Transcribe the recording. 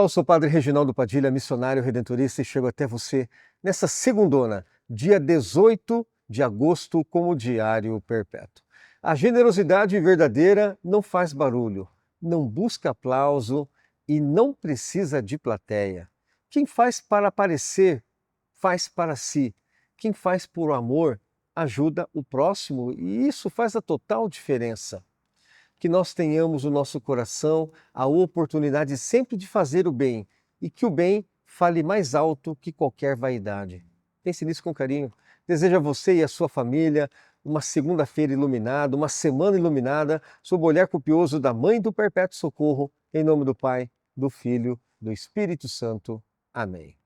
Olá, eu sou o Padre Reginaldo Padilha, missionário redentorista, e chego até você nessa segundona, dia 18 de agosto, como diário perpétuo. A generosidade verdadeira não faz barulho, não busca aplauso e não precisa de plateia. Quem faz para aparecer, faz para si. Quem faz por amor, ajuda o próximo, e isso faz a total diferença. Que nós tenhamos no nosso coração a oportunidade sempre de fazer o bem e que o bem fale mais alto que qualquer vaidade. Pense nisso com carinho. Desejo a você e a sua família uma segunda-feira iluminada, uma semana iluminada, sob o olhar copioso da Mãe do Perpétuo Socorro, em nome do Pai, do Filho, do Espírito Santo. Amém.